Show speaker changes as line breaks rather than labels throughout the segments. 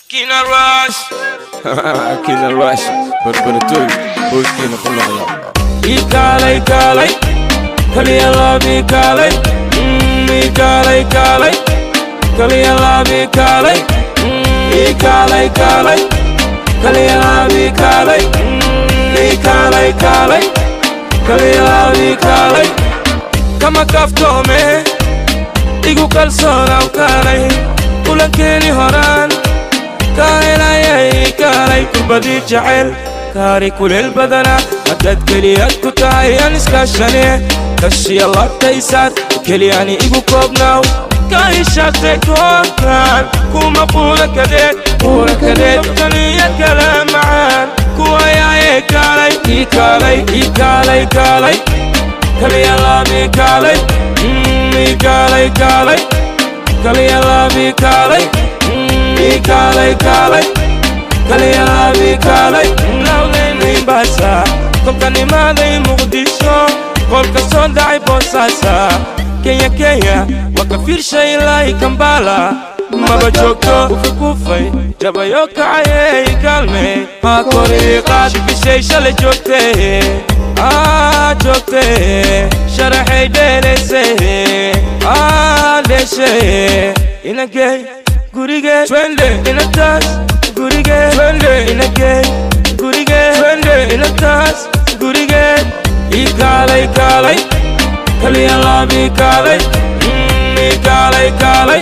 Kina Rush Kina Rush Berbentuk Bukti nak pulang Ikalai kalai Kalian lebih kalai Ikalai kalai Kalian lebih kalai Ikalai kalai Kalian lebih kalai Ikalai kalai Kalian lebih kalai Kama kaftome Igu kalsona kalai Ulan keni horan كاهلاي كاهلاي كبدي جعل كاري كل البدنة مدد كليات كتاي أنس كاشني كشي الله تيسات كلياني إيجو كوبناو كاهي شاتك وكان كوما بولا كديت كليات كلام معان كوايا كالاي كالاي كالاي كالاي كلي الله بي كالاي كالاي كالاي كلي الله بي كالاي Kalay kalay Kaliya bi kalay Nawlay basa Kolka ni maday Muqdisho Kolka soo dhacay Boosaaso Kenya Kenya Wakafir shaylay Kambala Maba joogto kufay Jabayo kacayay Kaalmey Haa kori qaad Bishay shalay joogtay joogtay Sharaxay dheeraysay dheeshay Inagay Gurige, twende in a tas. Gurige, twende in a gay. Gurige, twende in a tas. Gurige, ikalai kalai, kaliya labi kalai. Ikalai kalai,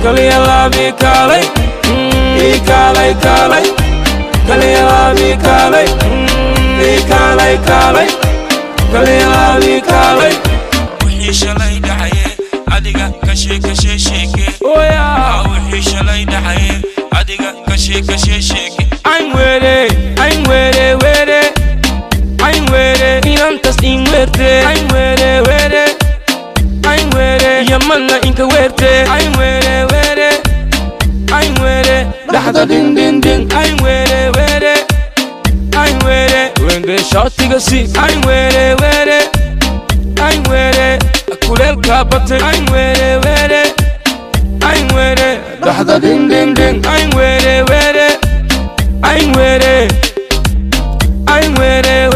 kaliya labi kalai. Ikalai kalai, kaliya labi kalai. Ikalai kalai, kaliya labi kalai. Wixii shalay dhacaye, adiga kashe kashe sheeke. Oh yeah. Shalay dhacaye adiga kashe kashe sheeke I'm were inantas in werte I'm were yamanna inka werte I'm were lahda din I'm were wende shootiga si I'm were kuleel kaabate I'm were I'm were lahda din I'm were I'm were